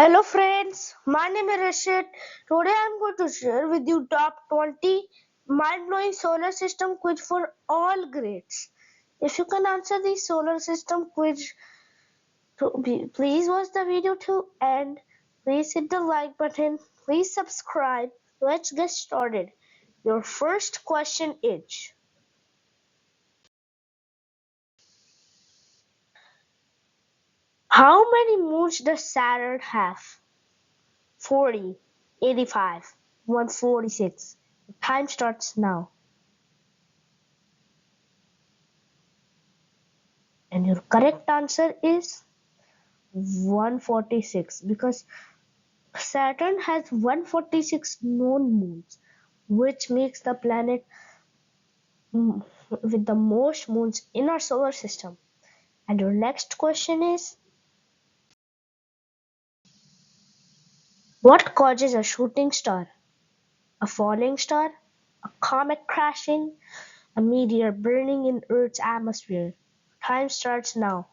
Hello friends, my name is Rashid. Today I am going to share with you top 20 mind-blowing solar system quiz for all grades. If you can answer the solar system quiz, please watch the video to end. Please hit the like button. Please subscribe. Let's get started. Your first question is, how many moons does Saturn have? 40, 85, 146. The time starts now. And your correct answer is 146 because Saturn has 146 known moons, which makes the planet with the most moons in our solar system. And your next question is, what causes a shooting star? A falling star? A comet crashing? A meteor burning in Earth's atmosphere? Time starts now.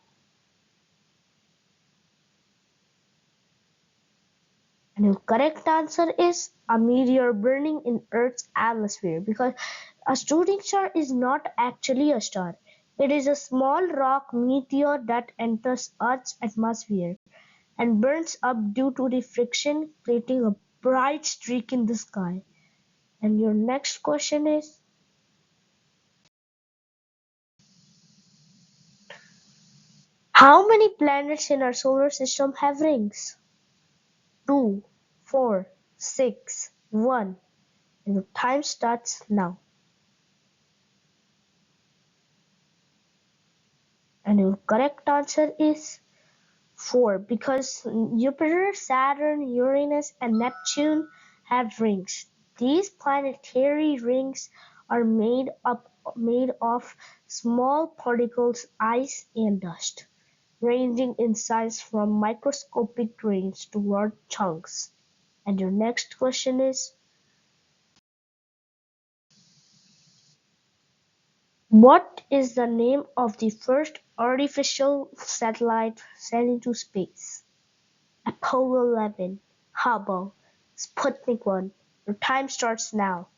And your correct answer is a meteor burning in Earth's atmosphere because a shooting star is not actually a star. It is a small rock meteor that enters Earth's atmosphere and burns up due to the friction, creating a bright streak in the sky. And your next question is, how many planets in our solar system have rings? 2, 4, 6, 1. And the time starts now. And your correct answer is 4 because Jupiter, Saturn, Uranus, and Neptune have rings. These planetary rings are made of small particles, ice, and dust, ranging in size from microscopic grains to large chunks. And your next question is, what is the name of the first artificial satellite sent into space? Apollo 11, Hubble, Sputnik 1. Your time starts now.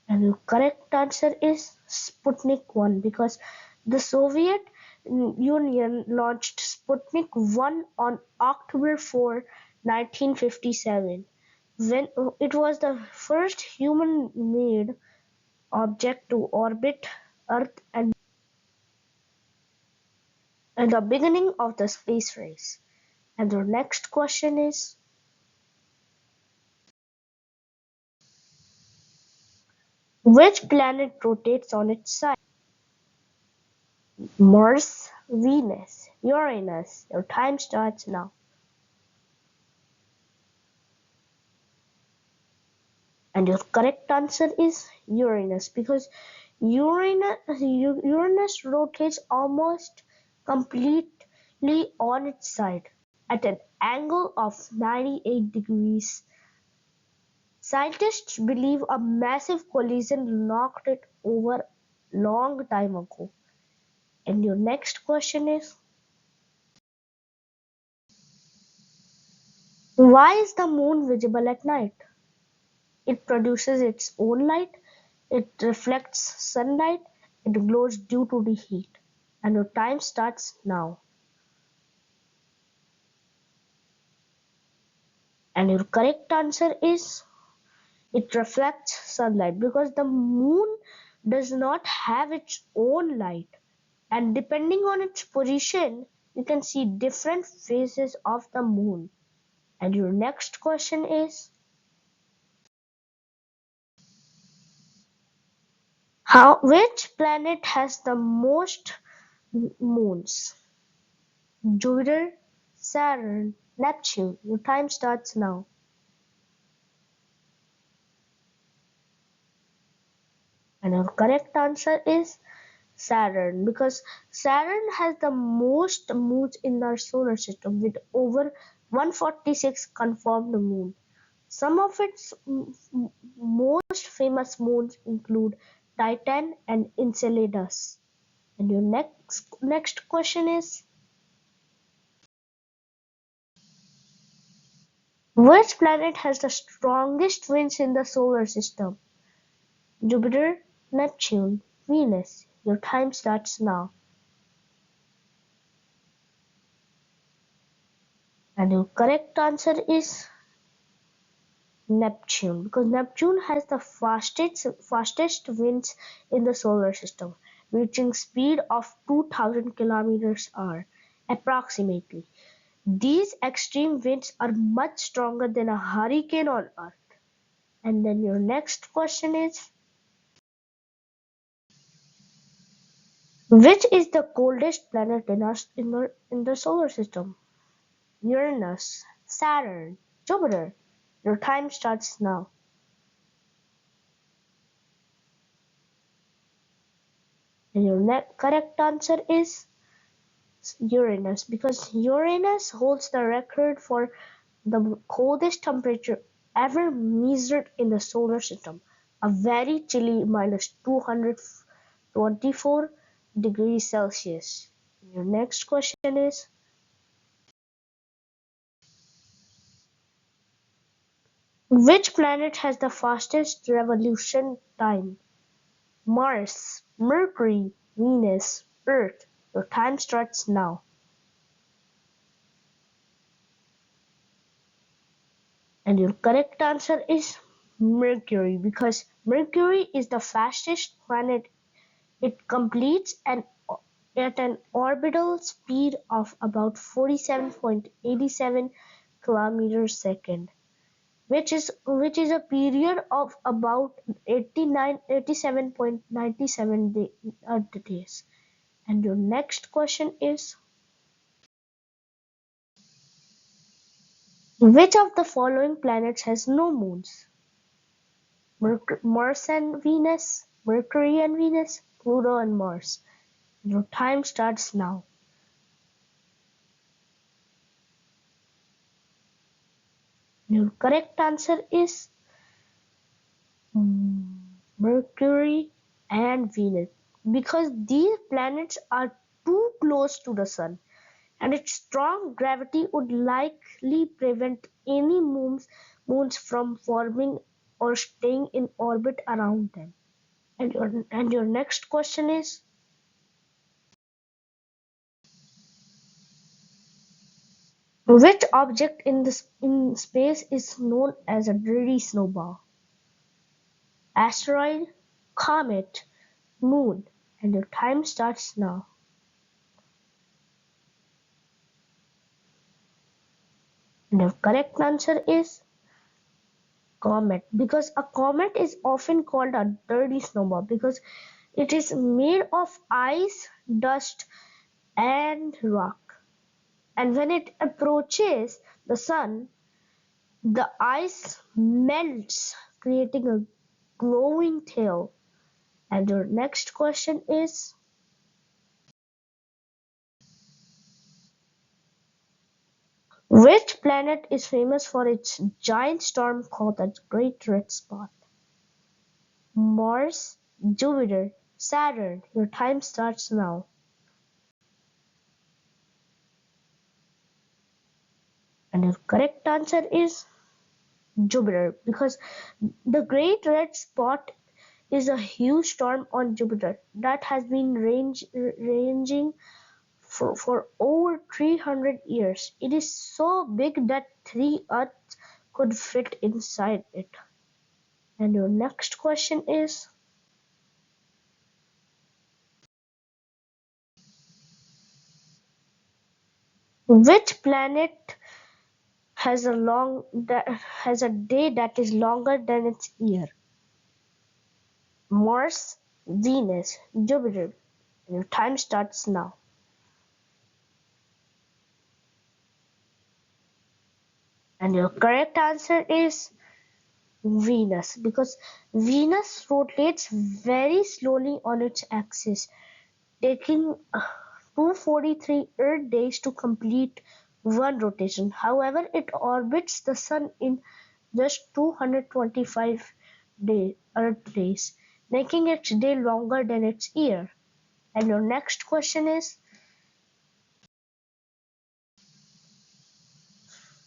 And the correct answer is Sputnik 1 because the Soviet Union launched Sputnik 1 on October 4, 1957, when it was the first human-made object to orbit Earth and the beginning of the space race. And the next question is, which planet rotates on its side? Mars, Venus, Uranus. Your time starts now. And your correct answer is Uranus because Uranus rotates almost completely on its side at an angle of 98 degrees. Scientists believe a massive collision knocked it over long time ago. And your next question is, why is the moon visible at night? It produces its own light, it reflects sunlight, it glows due to the heat. And your time starts now. And your correct answer is it reflects sunlight because the moon does not have its own light. And depending on its position, you can see different phases of the moon. And your next question is, which planet has the most moons? Jupiter, Saturn, Neptune. Your time starts now. And our correct answer is Saturn because Saturn has the most moons in our solar system with over 146 confirmed moons. Some of its most famous moons include Titan and Enceladus. And your next question is, which planet has the strongest winds in the solar system? Jupiter, Neptune, Venus. Your time starts now. And your correct answer is Neptune, because Neptune has the fastest winds in the solar system, reaching speed of 2000 kilometers hour approximately. These extreme winds are much stronger than a hurricane on Earth. And then your next question is, which is the coldest planet in the solar system? Uranus, Saturn, Jupiter. Your time starts now. And your correct answer is Uranus, because Uranus holds the record for the coldest temperature ever measured in the solar system, a very chilly -224 degrees Celsius. Your next question is, which planet has the fastest revolution time? Mars, Mercury, Venus, Earth. Your time starts now. And your correct answer is Mercury, because Mercury is the fastest planet. It completes at an orbital speed of about 47.87 kilometers second, which is a period of about 87.97 days. And your next question is, which of the following planets has no moons? Mars and Venus, Mercury and Venus, Pluto and Mars. Your time starts now. Your correct answer is Mercury and Venus, because these planets are too close to the Sun, and its strong gravity would likely prevent any moons from forming or staying in orbit around them. And your next question is, which object in space is known as a dirty snowball? Asteroid, comet, moon. And your time starts now. And your correct answer is comet, because a comet is often called a dirty snowball because it is made of ice, dust, and rock. And when it approaches the sun, the ice melts, creating a glowing tail. And your next question is, which planet is famous for its giant storm called the Great Red Spot? Mars, Jupiter, Saturn. Your time starts now. And your correct answer is Jupiter, because the Great Red Spot is a huge storm on Jupiter that has been ranging for over 300 years. It is so big that 3 Earths could fit inside it. And your next question is, which planet has a day that is longer than its year? Mars, Venus, Jupiter. And your time starts now. And your correct answer is Venus, because Venus rotates very slowly on its axis, taking 243 Earth days to complete one rotation. However, it orbits the Sun in just 225 Earth days, making its day longer than its year. And your next question is,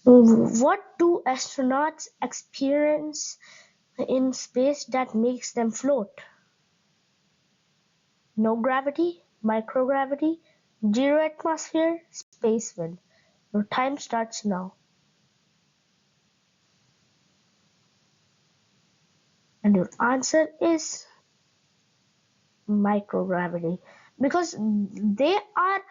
what do astronauts experience in space that makes them float? No gravity, microgravity, zero atmosphere, space wind. Your time starts now. And your answer is microgravity, because they are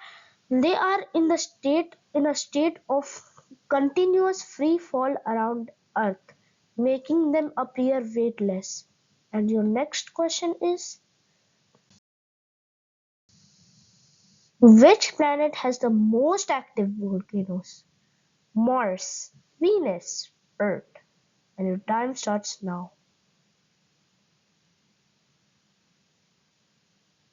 in a state of continuous free fall around Earth, making them appear weightless. And your next question is, which planet has the most active volcanoes? Mars, Venus, Earth. And your time starts now.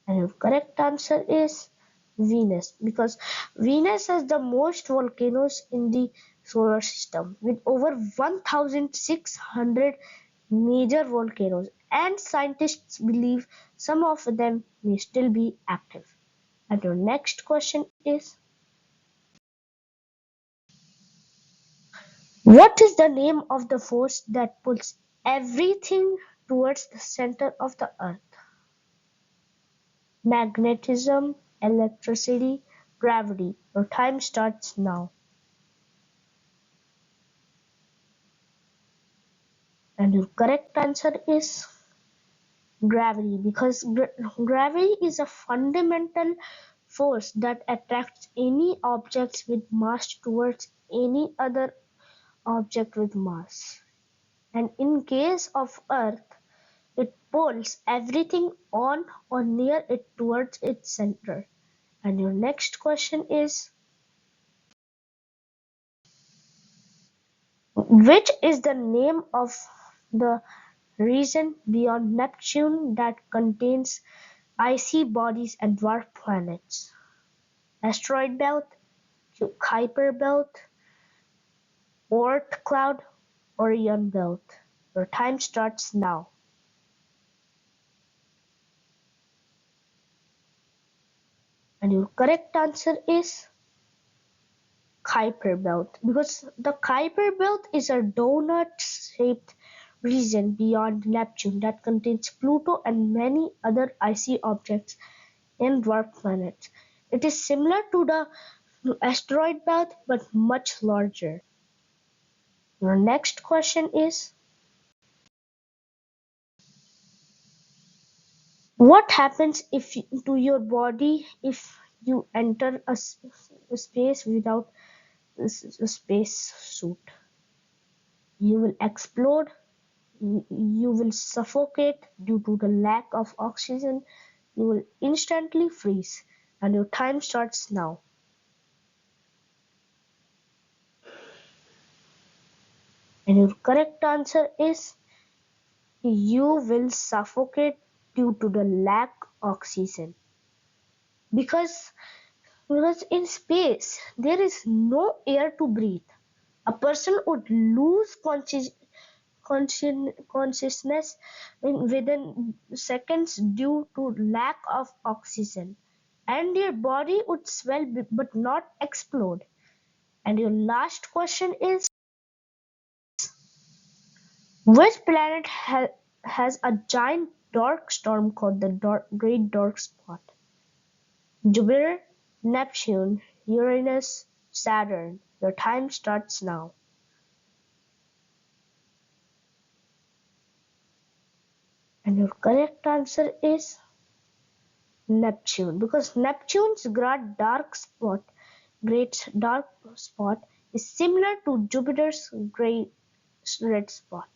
And your correct answer is Venus, because Venus has the most volcanoes in the solar system with over 1,600 major volcanoes, and scientists believe some of them may still be active. And your next question is, what is the name of the force that pulls everything towards the center of the Earth? Magnetism, electricity, gravity. Your time starts now. And your correct answer is gravity, because gravity is a fundamental force that attracts any objects with mass towards any other object with mass. And in case of Earth, it pulls everything on or near it towards its center. And your next question is, which is the name of the region beyond Neptune that contains icy bodies and dwarf planets? Asteroid belt, Kuiper belt, Oort cloud, Orion belt. Your time starts now. And your correct answer is Kuiper belt, because the Kuiper belt is a donut-shaped region beyond Neptune that contains Pluto and many other icy objects and dwarf planets. It is similar to the asteroid belt but much larger. Your next question is, what happens to your body if you enter a space without a space suit? You will explode, you will suffocate due to the lack of oxygen, you will instantly freeze, and your time starts now. And your correct answer is, you will suffocate due to the lack oxygen. Because in space there is no air to breathe. A person would lose consciousness within seconds due to lack of oxygen, and your body would swell but not explode. And your last question is, which planet has a giant dark storm called the Great Dark Spot? Jupiter, Neptune, Uranus, Saturn. Your time starts now. And your correct answer is Neptune, because Neptune's great dark spot is similar to Jupiter's great red spot,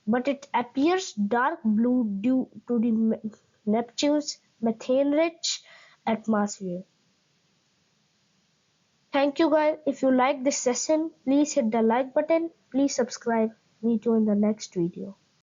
but it appears dark blue due to the Neptune's methane-rich atmosphere. Thank you guys. If you like this session, please hit the like button. Please subscribe. Meet you in the next video.